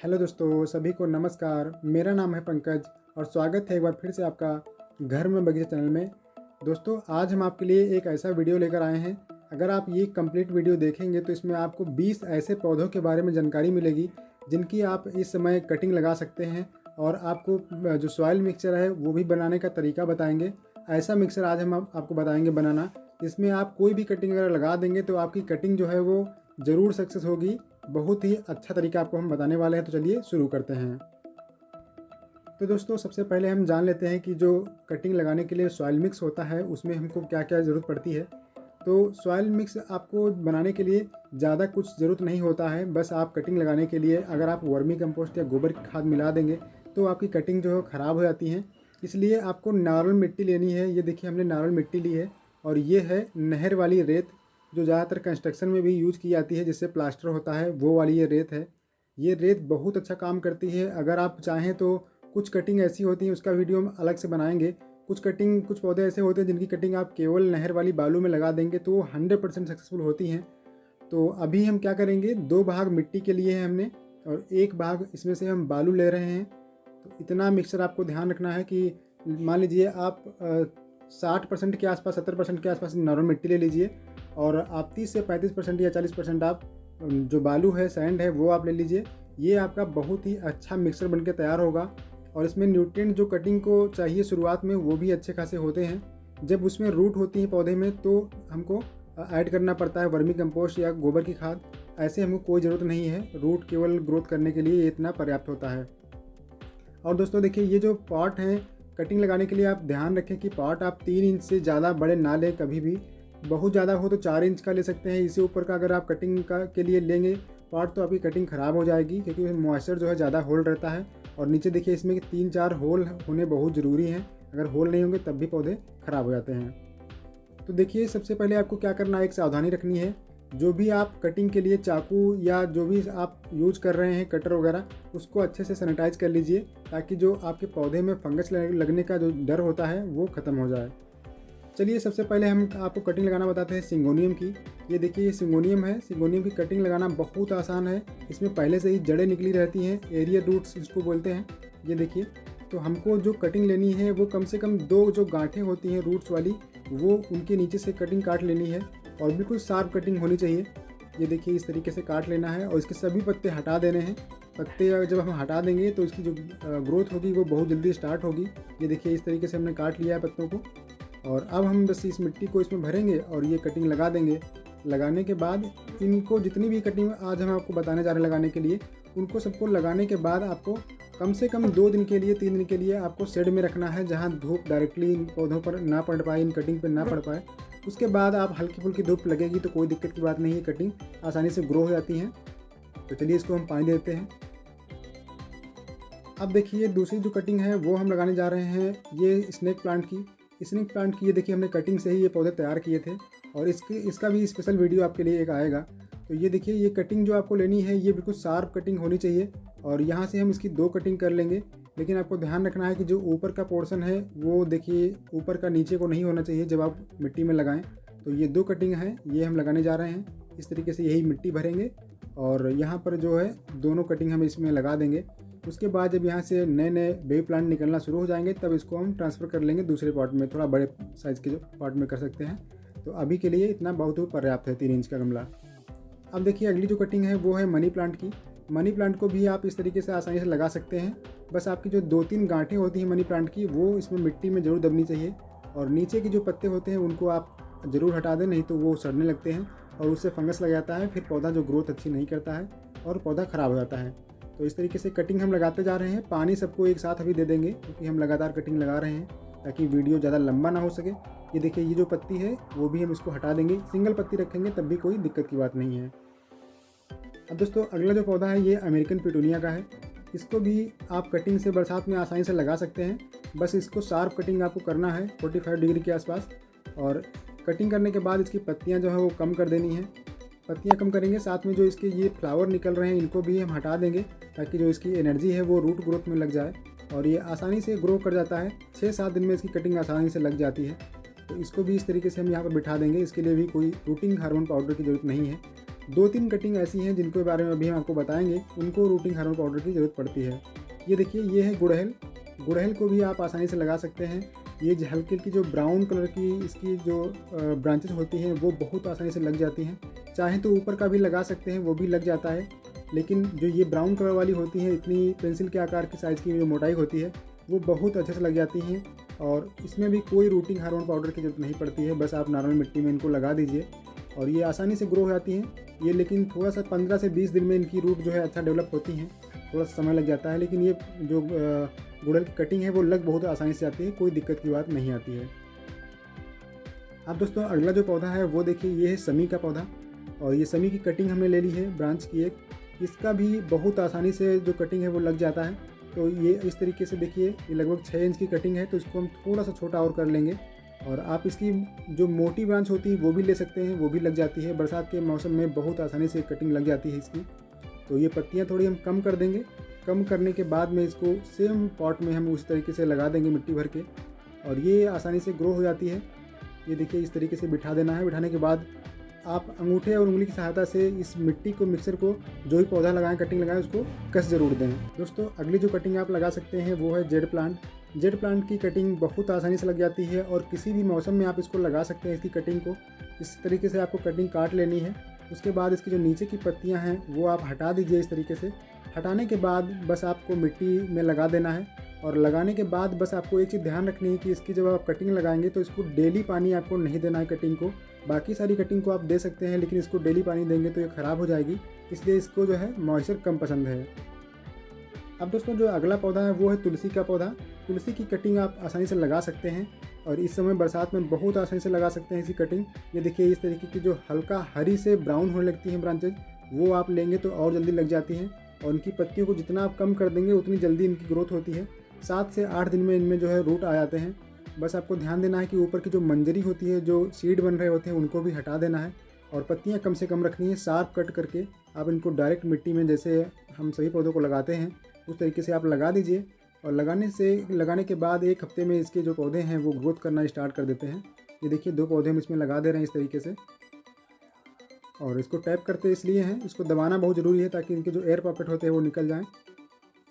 Hello दोस्तों, सभी को नमस्कार। मेरा नाम है पंकज और स्वागत है एक बार फिर से आपका घर में बगीचा चैनल में। दोस्तों, आज हम आपके लिए एक ऐसा वीडियो लेकर आए हैं। अगर आप ये कंप्लीट वीडियो देखेंगे तो इसमें आपको 20 ऐसे पौधों के बारे में जानकारी मिलेगी जिनकी आप इस समय कटिंग लगा सकते हैं, और आपको जो सॉइल मिक्सचर है वो भी बनाने का तरीका बताएंगे। ऐसा मिक्सचर आज हम आपको बताएंगे बनाना, जिसमें आप कोई भी कटिंग अगर लगा देंगे तो आपकी कटिंग जो है वो ज़रूर सक्सेस होगी। बहुत ही अच्छा तरीका आपको हम बताने वाले हैं, तो चलिए शुरू करते हैं। तो दोस्तों, सबसे पहले हम जान लेते हैं कि जो कटिंग लगाने के लिए सॉइल मिक्स होता है उसमें हमको क्या क्या ज़रूरत पड़ती है। तो सॉइल मिक्स आपको बनाने के लिए ज़्यादा कुछ ज़रूरत नहीं होता है। बस आप कटिंग लगाने के लिए अगर आप वर्मी कंपोस्ट या गोबर की खाद मिला देंगे तो आपकी कटिंग जो है ख़राब हो जाती है। इसलिए आपको नॉर्मल मिट्टी लेनी है। ये देखिए, हमने नॉर्मल मिट्टी ली है और ये है नहर वाली रेत, जो ज़्यादातर कंस्ट्रक्शन में भी यूज़ की जाती है, जिससे प्लास्टर होता है, वो वाली ये रेत है। ये रेत बहुत अच्छा काम करती है। अगर आप चाहें तो कुछ कटिंग ऐसी होती है, उसका वीडियो हम अलग से बनाएंगे। कुछ पौधे ऐसे होते हैं जिनकी कटिंग आप केवल नहर वाली बालू में लगा देंगे तो 100% सक्सेसफुल होती हैं। तो अभी हम क्या करेंगे, 2 भाग मिट्टी के लिए है हमने और 1 भाग इसमें से हम बालू ले रहे हैं। तो इतना मिक्सचर आपको ध्यान रखना है कि मान लीजिए आप 60% के आसपास, 70% के आसपास नॉर्मल मिट्टी ले लीजिए और आप 30 से 35% या 40% आप जो बालू है, सैंड है, वो आप ले लीजिए। ये आपका बहुत ही अच्छा मिक्सर बनके तैयार होगा और इसमें न्यूट्रिएंट जो कटिंग को चाहिए शुरुआत में वो भी अच्छे खासे होते हैं। जब उसमें रूट होती है पौधे में तो हमको ऐड करना पड़ता है वर्मी कंपोस्ट या गोबर की खाद। ऐसे हमको कोई ज़रूरत नहीं है, रूट केवल ग्रोथ करने के लिए इतना पर्याप्त होता है। और दोस्तों देखिए, ये जो पॉट हैं कटिंग लगाने के लिए आप ध्यान रखें कि पॉट आप 3 इंच से ज़्यादा बड़े ना लें कभी भी। बहुत ज़्यादा हो तो 4 इंच का ले सकते हैं। इससे ऊपर का अगर आप कटिंग के लिए लेंगे पॉट तो आपकी कटिंग ख़राब हो जाएगी, क्योंकि मॉइस्चर जो है ज़्यादा होल्ड रहता है। और नीचे देखिए, इसमें 3-4 होल होने बहुत ज़रूरी हैं। अगर होल नहीं होंगे तब भी पौधे ख़राब हो जाते हैं। तो देखिए, सबसे पहले आपको क्या करना है, एक सावधानी रखनी है। जो भी आप कटिंग के लिए चाकू या जो भी आप यूज कर रहे हैं, कटर वगैरह, उसको अच्छे से सैनिटाइज कर लीजिए, ताकि जो आपके पौधे में फंगस लगने का जो डर होता है वो ख़त्म हो जाए। चलिए, सबसे पहले हम आपको कटिंग लगाना बताते हैं सिंगोनियम की। ये देखिए, ये सिंगोनियम है। सिंगोनियम की कटिंग लगाना बहुत आसान है। इसमें पहले से ही जड़ें निकली रहती हैं, एरिया रूट्स इसको बोलते हैं। ये देखिए, तो हमको जो कटिंग लेनी है वो कम से कम 2 जो गांठें होती हैं रूट्स वाली, वो उनके नीचे से कटिंग काट लेनी है और बिल्कुल शार्प कटिंग होनी चाहिए। ये देखिए, इस तरीके से काट लेना है और इसके सभी पत्ते हटा देने हैं। पत्ते जब हम हटा देंगे तो इसकी जो ग्रोथ होगी वो बहुत जल्दी स्टार्ट होगी। ये देखिए, इस तरीके से हमने काट लिया है पत्तों को और अब हम बस इस मिट्टी को इसमें भरेंगे और ये कटिंग लगा देंगे। लगाने के बाद इनको जितनी भी कटिंग आज हम आपको बताने जा रहे हैं लगाने के लिए, उनको सबको लगाने के बाद आपको कम से कम 2 दिन के लिए, 3 दिन के लिए आपको शेड में रखना है, जहाँ धूप डायरेक्टली इन पौधों पर ना पड़ पाए, इन कटिंग पर ना पड़ पाए। उसके बाद आप हल्की फुल्की धूप लगेगी तो कोई दिक्कत की बात नहीं है, कटिंग आसानी से ग्रो हो जाती है। तो चलिए, इसको हम पानी देते हैं। अब देखिए, दूसरी जो कटिंग है वो हम लगाने जा रहे हैं, ये स्नेक प्लांट की। स्नेक प्लांट की ये देखिए, हमने कटिंग से ही ये पौधे तैयार किए थे और इसका भी स्पेशल वीडियो आपके लिए एक आएगा। तो ये देखिए, ये कटिंग जो आपको लेनी है ये बिल्कुल शार्प कटिंग होनी चाहिए और यहाँ से हम इसकी 2 कटिंग कर लेंगे। लेकिन आपको ध्यान रखना है कि जो ऊपर का पोर्शन है वो देखिए, ऊपर का नीचे को नहीं होना चाहिए जब आप मिट्टी में लगाएं। तो ये 2 कटिंग है, ये हम लगाने जा रहे हैं। इस तरीके से यही मिट्टी भरेंगे और यहाँ पर जो है दोनों कटिंग हम इसमें लगा देंगे। उसके बाद जब यहाँ से नए नए बेबी प्लांट निकलना शुरू हो जाएंगे तब इसको हम ट्रांसफ़र कर लेंगे दूसरे पॉट में, थोड़ा बड़े साइज़ के जो पॉट में कर सकते हैं। तो अभी के लिए इतना बहुत पर्याप्त है, 3 इंच का गमला। अब देखिए, अगली जो कटिंग है वो है मनी प्लांट की। मनी प्लांट को भी आप इस तरीके से आसानी से लगा सकते हैं। बस आपकी जो 2-3 गांठें होती हैं मनी प्लांट की, वो इसमें मिट्टी में ज़रूर दबनी चाहिए और नीचे के जो पत्ते होते हैं उनको आप ज़रूर हटा दें, नहीं तो वो सड़ने लगते हैं और उससे फंगस लग जाता है। फिर पौधा जो ग्रोथ अच्छी नहीं करता है और पौधा ख़राब हो जाता है। तो इस तरीके से कटिंग हम लगाते जा रहे हैं। पानी सबको एक साथ अभी दे देंगे, क्योंकि हम लगातार कटिंग लगा रहे हैं ताकि वीडियो ज़्यादा लंबा ना हो सके। ये देखिए, ये जो पत्ती है वो भी हम इसको हटा देंगे, सिंगल पत्ती रखेंगे तब भी कोई दिक्कत की बात नहीं है। अब दोस्तों, अगला जो पौधा है ये अमेरिकन पिटूनिया का है। इसको भी आप कटिंग से बरसात में आसानी से लगा सकते हैं। बस इसको शार्प कटिंग आपको करना है 45 डिग्री के आसपास, और कटिंग करने के बाद इसकी पत्तियाँ जो है वो कम कर देनी है। पत्तियाँ कम करेंगे, साथ में जो इसके ये फ्लावर निकल रहे हैं इनको भी हम हटा देंगे, ताकि जो इसकी एनर्जी है वो रूट ग्रोथ में लग जाए और ये आसानी से ग्रो कर जाता है। 6-7 दिन में इसकी कटिंग आसानी से लग जाती है। तो इसको भी इस तरीके से हम यहाँ पर बिठा देंगे। इसके लिए भी कोई रूटिंग हार्मोन पाउडर की ज़रूरत नहीं है। 2-3 कटिंग ऐसी हैं जिनके बारे में अभी हम आपको बताएंगे, उनको रूटिंग हार्मोन पाउडर की ज़रूरत पड़ती है। ये देखिए, ये है गुड़हल। गुड़हल को भी आप आसानी से लगा सकते हैं। ये हल्की हल्की जो ब्राउन कलर की इसकी जो ब्रांचेस होती हैं वो बहुत आसानी से लग जाती हैं। चाहें तो ऊपर का भी लगा सकते हैं, वो भी लग जाता है, लेकिन जो ये ब्राउन कलर वाली होती हैं, इतनी पेंसिल के आकार की साइज़ की जो मोटाई होती है, वो बहुत अच्छे से लग जाती हैं। और इसमें भी कोई रूटिंग हार्मोन पाउडर की ज़रूरत नहीं पड़ती है, बस आप नॉर्मल मिट्टी में इनको लगा दीजिए और ये आसानी से ग्रो हो जाती हैं। ये लेकिन थोड़ा सा 15 से 20 दिन में इनकी रूट जो है अच्छा डेवलप होती हैं, थोड़ा सा समय लग जाता है, लेकिन ये जो गुड़हल की कटिंग है वो लग बहुत आसानी से आती है, कोई दिक्कत की बात नहीं आती है। अब दोस्तों अगला जो पौधा है वो देखिए, ये है समी का पौधा और ये समी की कटिंग हमने ले ली है ब्रांच की एक। इसका भी बहुत आसानी से जो कटिंग है वो लग जाता है। तो ये इस तरीके से देखिए, ये लगभग 6 इंच की कटिंग है, तो इसको हम थोड़ा सा छोटा और कर लेंगे। और आप इसकी जो मोटी ब्रांच होती है वो भी ले सकते हैं, वो भी लग जाती है। बरसात के मौसम में बहुत आसानी से कटिंग लग जाती है इसकी। तो ये पत्तियाँ थोड़ी हम कम कर देंगे। कम करने के बाद में इसको सेम पॉट में हम उस तरीके से लगा देंगे मिट्टी भर के, और ये आसानी से ग्रो हो जाती है। ये देखिए, इस तरीके से बिठा देना है। बिठाने के बाद आप अंगूठे और उंगली की सहायता से इस मिट्टी को, मिक्सर को, जो भी पौधा लगाएं, कटिंग लगाएं, उसको कस ज़रूर दें। दोस्तों अगली जो कटिंग आप लगा सकते हैं वो है जेड प्लांट। जेड प्लांट की कटिंग बहुत आसानी से लग जाती है और किसी भी मौसम में आप इसको लगा सकते हैं। इसकी कटिंग को इस तरीके से आपको कटिंग काट लेनी है। उसके बाद इसकी जो नीचे की पत्तियां हैं वो आप हटा दीजिए इस तरीके से। हटाने के बाद बस आपको मिट्टी में लगा देना है। और लगाने के बाद बस आपको एक चीज़ ध्यान रखनी है कि इसकी जब आप कटिंग लगाएंगे तो इसको डेली पानी आपको नहीं देना है कटिंग को। बाकी सारी कटिंग को आप दे सकते हैं, लेकिन इसको डेली पानी देंगे तो ये ख़राब हो जाएगी, इसलिए इसको जो है मॉइस्चर कम पसंद है। अब दोस्तों जो अगला पौधा है वो है तुलसी का पौधा। तुलसी की कटिंग आप आसानी से लगा सकते हैं और इस समय बरसात में बहुत आसानी से लगा सकते हैं इसकी कटिंग। ये देखिए, इस तरीके की जो हल्का हरी से ब्राउन होने लगती हैं ब्रांचेज, वो आप लेंगे तो और जल्दी लग जाती हैं। और इनकी पत्तियों को जितना आप कम कर देंगे उतनी जल्दी इनकी ग्रोथ होती है। 7 से 8 दिन में इनमें जो है रूट आ जाते हैं। बस आपको ध्यान देना है कि ऊपर की जो मंजरी होती है, जो सीड बन रहे होते हैं, उनको भी हटा देना है और पत्तियां कम से कम रखनी है। शार्प कट करके आप इनको डायरेक्ट मिट्टी में, जैसे हम सभी पौधों को लगाते हैं, उस तरीके से आप लगा दीजिए। और लगाने के बाद 1 हफ्ते में इसके जो पौधे हैं वो ग्रोथ करना स्टार्ट कर देते हैं। ये देखिए, 2 पौधे हम इसमें लगा दे रहे हैं इस तरीके से। और इसको टैप करते इसलिए हैं, इसको दबाना बहुत ज़रूरी है ताकि इनके जो एयर पॉकेट होते हैं वो निकल जाएँ।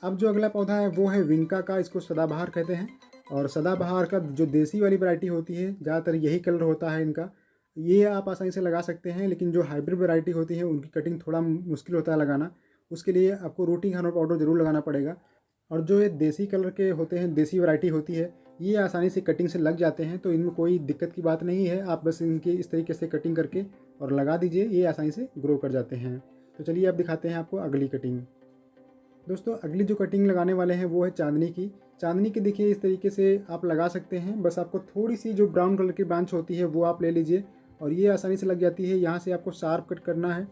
अब जो अगला पौधा है वो है विंका का। इसको सदाबहार कहते हैं। और सदाबहार का जो देसी वाली वैरायटी होती है, ज़्यादातर यही कलर होता है इनका। ये आप आसानी से लगा सकते हैं, लेकिन जो हाइब्रिड वैरायटी होती है उनकी कटिंग थोड़ा मुश्किल होता है लगाना। उसके लिए आपको रूटिंग हार्मोन पाउडर ज़रूर लगाना पड़ेगा। और जो ये देसी कलर के होते हैं, देसी वैरायटी होती है, ये आसानी से कटिंग से लग जाते हैं, तो इनमें कोई दिक्कत की बात नहीं है। आप बस इनकी इस तरीके से कटिंग करके और लगा दीजिए, ये आसानी से ग्रो कर जाते हैं। तो चलिए अब दिखाते हैं आपको अगली कटिंग। दोस्तों अगली जो कटिंग लगाने वाले हैं वो है चांदनी की। चांदनी की देखिए, इस तरीके से आप लगा सकते हैं। बस आपको थोड़ी सी जो ब्राउन कलर की ब्रांच होती है वो आप ले लीजिए और ये आसानी से लग जाती है। यहाँ से आपको शार्प कट करना है।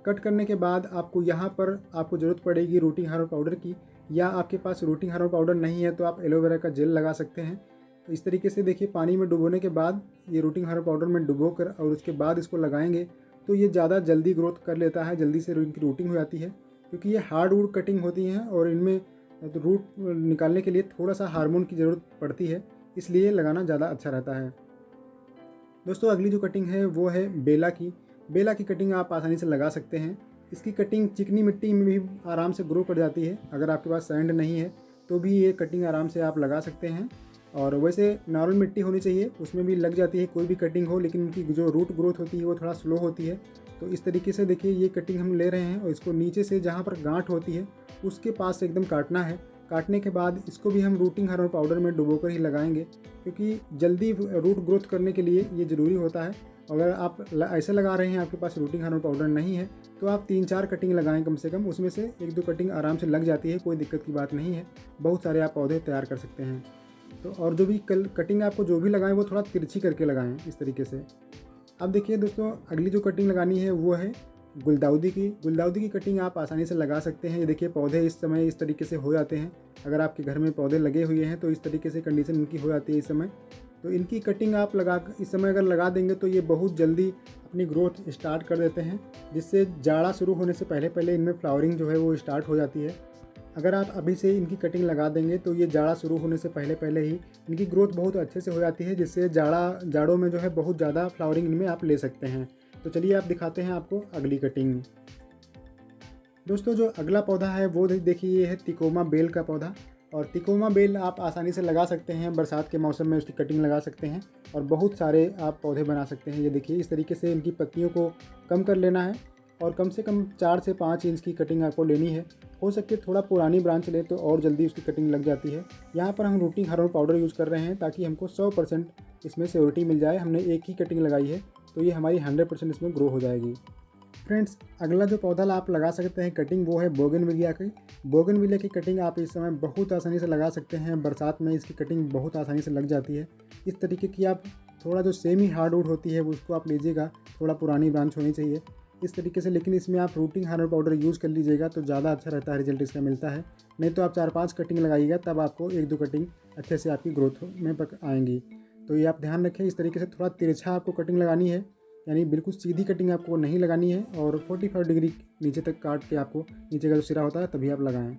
कट करने के बाद आपको यहाँ पर आपको ज़रूरत पड़ेगी रूटिंग हार्मोन पाउडर की, या आपके पास रूटिंग हार्मोन पाउडर नहीं है तो आप एलोवेरा का जेल लगा सकते हैं। तो इस तरीके से देखिए, पानी में डुबोने के बाद ये रूटिंग हार्मोन पाउडर में डुबो कर और उसके बाद इसको लगाएंगे तो ये ज़्यादा जल्दी ग्रोथ कर लेता है, जल्दी से इनकी रूटिंग हो जाती है। क्योंकि ये हार्डवुड कटिंग होती हैं और इनमें तो रूट निकालने के लिए थोड़ा सा हार्मोन की ज़रूरत पड़ती है, इसलिए लगाना ज़्यादा अच्छा रहता है। दोस्तों अगली जो कटिंग है वो है बेला की। बेला की कटिंग आप आसानी से लगा सकते हैं। इसकी कटिंग चिकनी मिट्टी में भी आराम से ग्रो कर जाती है। अगर आपके पास सैंड नहीं है तो भी ये कटिंग आराम से आप लगा सकते हैं। और वैसे नॉर्मल मिट्टी होनी चाहिए, उसमें भी लग जाती है कोई भी कटिंग हो, लेकिन इनकी जो रूट ग्रोथ होती है वो थोड़ा स्लो होती है। तो इस तरीके से देखिए, ये कटिंग हम ले रहे हैं और इसको नीचे से जहाँ पर गांठ होती है उसके पास से एकदम काटना है। काटने के बाद इसको भी हम रूटिंग हार्मोन पाउडर में डुबोकर ही लगाएंगे, क्योंकि जल्दी रूट ग्रोथ करने के लिए ये ज़रूरी होता है। अगर आप ऐसे लगा रहे हैं, आपके पास रूटिंग हार्मोन पाउडर नहीं है, तो आप 3-4 कटिंग लगाएं कम से कम। उसमें से 1-2 कटिंग आराम से लग जाती है, कोई दिक्कत की बात नहीं है। बहुत सारे आप पौधे तैयार कर सकते हैं। तो और जो भी कटिंग आपको जो भी लगाएं वो थोड़ा तिरछी करके लगाएं इस तरीके से। अब देखिए दोस्तों, अगली जो कटिंग लगानी है वो है गुलदाउदी की। गुलदाउदी की कटिंग आप आसानी से लगा सकते हैं। ये देखिए, पौधे इस समय इस तरीके से हो जाते हैं। अगर आपके घर में पौधे लगे हुए हैं तो इस तरीके से कंडीशन इनकी हो जाती है इस समय। तो इनकी कटिंग आप इस समय अगर लगा देंगे तो ये बहुत जल्दी अपनी ग्रोथ स्टार्ट कर देते हैं, जिससे जाड़ा शुरू होने से पहले पहले इनमें फ्लावरिंग जो है वो स्टार्ट हो जाती है। अगर आप अभी से इनकी कटिंग लगा देंगे तो ये जाड़ा शुरू होने से पहले पहले ही इनकी ग्रोथ बहुत अच्छे से हो जाती है, जिससे जाड़ों में जो है बहुत ज़्यादा फ्लावरिंग इनमें आप ले सकते हैं। तो चलिए आप दिखाते हैं आपको अगली कटिंग। दोस्तों जो अगला पौधा है वो देखिए, ये है तिकोमा बेल का पौधा। और तिकोमा बेल आप आसानी से लगा सकते हैं, बरसात के मौसम में उसकी कटिंग लगा सकते हैं और बहुत सारे आप पौधे बना सकते हैं। ये देखिए इस तरीके से इनकी पत्तियों को कम कर लेना है और कम से कम 4 से 5 इंच की कटिंग आपको लेनी है। हो सके थोड़ा पुरानी ब्रांच ले तो और जल्दी उसकी कटिंग लग जाती है। यहाँ पर हम रूटिंग हार्मोन पाउडर यूज़ कर रहे हैं ताकि हमको 100% इसमें सिक्योरिटी मिल जाए। हमने एक ही कटिंग लगाई है तो ये हमारी 100% इसमें ग्रो हो जाएगी। फ्रेंड्स अगला जो पौधा आप लगा सकते हैं कटिंग वो है बोगनविलिया की। बोगनविलिया की कटिंग आप इस समय बहुत आसानी से लगा सकते हैं। बरसात में इसकी कटिंग बहुत आसानी से लग जाती है। इस तरीके की आप थोड़ा जो सेमी हार्डवुड होती है उसको आप लीजिएगा, थोड़ा पुरानी ब्रांच होनी चाहिए इस तरीके से। लेकिन इसमें आप रूटिंग हार्मोन पाउडर यूज़ कर लीजिएगा तो ज़्यादा अच्छा रहता है, रिजल्ट इसका मिलता है। नहीं तो आप 4-5 कटिंग लगाइएगा तब आपको 1-2 कटिंग अच्छे से आपकी ग्रोथ में आएंगी। तो ये आप ध्यान रखें, इस तरीके से थोड़ा तिरछा आपको कटिंग लगानी है, यानी बिल्कुल सीधी कटिंग आपको नहीं लगानी है। और 45 डिग्री नीचे तक काट के आपको नीचे का जो सिरा होता है तभी आप लगाएं।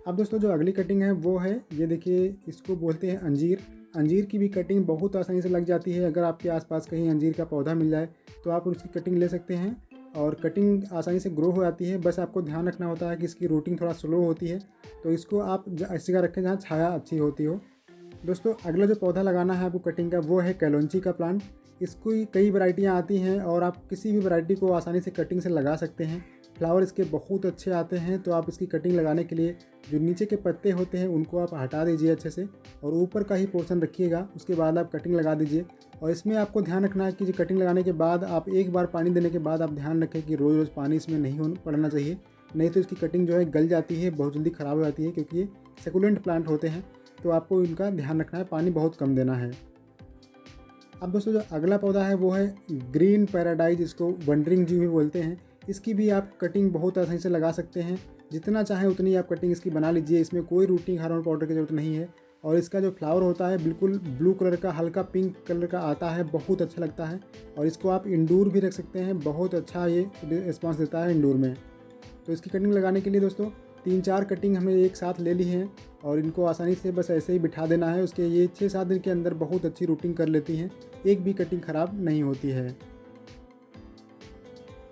अब दोस्तों जो अगली कटिंग है वो है, ये देखिए इसको बोलते हैं अंजीर। अंजीर की भी कटिंग बहुत आसानी से लग जाती है। अगर आपके आसपास कहीं अंजीर का पौधा मिल जाए तो आप उसकी कटिंग ले सकते हैं और कटिंग आसानी से ग्रो हो जाती है। बस आपको ध्यान रखना होता है कि इसकी रूटिंग थोड़ा स्लो होती है, तो इसको आप ऐसी जगह रखें जहाँ छाया अच्छी होती हो। दोस्तों अगला जो पौधा लगाना है आपको कटिंग का वो है कैलोंची का प्लांट। इसको कई वैरायटियाँ आती हैं और आप किसी भी वैरायटी को आसानी से कटिंग से लगा सकते हैं। फ्लावर इसके बहुत अच्छे आते हैं। तो आप इसकी कटिंग लगाने के लिए जो नीचे के पत्ते होते हैं उनको आप हटा दीजिए अच्छे से और ऊपर का ही पोर्शन रखिएगा। उसके बाद आप कटिंग लगा दीजिए। और इसमें आपको ध्यान रखना है कि कटिंग लगाने के बाद आप एक बार पानी देने के बाद आप ध्यान रखें कि रोज़ रोज़ पानी इसमें नहीं पड़ना चाहिए, नहीं तो इसकी कटिंग जो है गल जाती है, बहुत जल्दी ख़राब हो जाती है, क्योंकि ये सेकुलेंट प्लांट होते हैं। तो आपको इनका ध्यान रखना है, पानी बहुत कम देना है। अब दोस्तों जो अगला पौधा है वो है ग्रीन पैराडाइज, इसको वंडरिंग जी भी बोलते हैं। इसकी भी आप कटिंग बहुत आसानी से लगा सकते हैं, जितना चाहें उतनी आप कटिंग इसकी बना लीजिए। इसमें कोई रूटिंग हार्मोन पाउडर की ज़रूरत नहीं है। और इसका जो फ्लावर होता है बिल्कुल ब्लू कलर का, हल्का पिंक कलर का आता है, बहुत अच्छा लगता है। और इसको आप इंडोर भी रख सकते हैं, बहुत अच्छा ये रिस्पॉन्स देता है इंडोर में। तो इसकी कटिंग लगाने के लिए दोस्तों 3-4 कटिंग हमें एक साथ ले ली हैं और इनको आसानी से बस ऐसे ही बिठा देना है। उसके ये 6-7 दिन के अंदर बहुत अच्छी रूटिंग कर लेती हैं, एक भी कटिंग ख़राब नहीं होती है।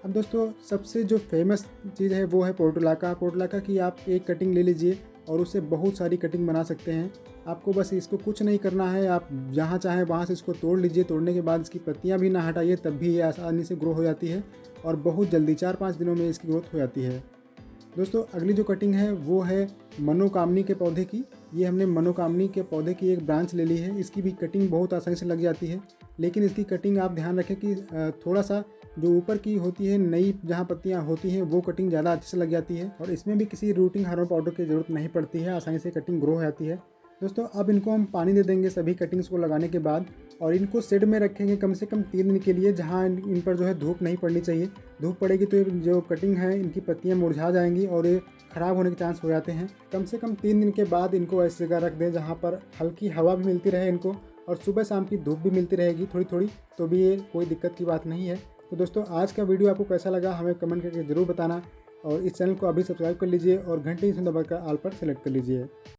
अब दोस्तों सबसे जो फेमस चीज़ है वो है पोर्टुलाका। पोर्टुलाका की आप एक कटिंग ले लीजिए और उससे बहुत सारी कटिंग बना सकते हैं। आपको बस इसको कुछ नहीं करना है, आप जहाँ चाहें वहाँ से इसको तोड़ लीजिए। तोड़ने के बाद इसकी पत्तियाँ भी ना हटाइए, तब भी ये आसानी से ग्रो हो जाती है और बहुत जल्दी 4-5 दिनों में इसकी ग्रोथ हो जाती है। दोस्तों अगली जो कटिंग है वो है मनोकामनी के पौधे की। ये हमने मनोकामनी के पौधे की एक ब्रांच ले ली है। इसकी भी कटिंग बहुत आसानी से लग जाती है, लेकिन इसकी कटिंग आप ध्यान रखें कि थोड़ा सा जो ऊपर की होती है, नई जहाँ पत्तियाँ होती हैं वो कटिंग ज़्यादा अच्छे से लग जाती है और इसमें भी किसी रूटिंग हार्मोन पाउडर की ज़रूरत नहीं पड़ती है, आसानी से कटिंग ग्रो हो जाती है। दोस्तों अब इनको हम पानी दे देंगे सभी कटिंग्स को लगाने के बाद और इनको शेड में रखेंगे कम से कम 3 दिन के लिए, जहाँ इन पर जो है धूप नहीं पड़नी चाहिए। धूप पड़ेगी तो जो कटिंग है इनकी पत्तियाँ मुरझा जाएंगी और ये ख़राब होने के चांस हो जाते हैं। कम से कम 3 दिन के बाद इनको ऐसी जगह रख दें जहाँ पर हल्की हवा भी मिलती रहे इनको और सुबह शाम की धूप भी मिलती रहेगी थोड़ी थोड़ी, तो भी ये कोई दिक्कत की बात नहीं है। तो दोस्तों आज का वीडियो आपको कैसा लगा हमें कमेंट करके ज़रूर बताना और इस चैनल को अभी सब्सक्राइब कर लीजिए और घंटे की दबाकर ऑल पर सेलेक्ट कर लीजिए।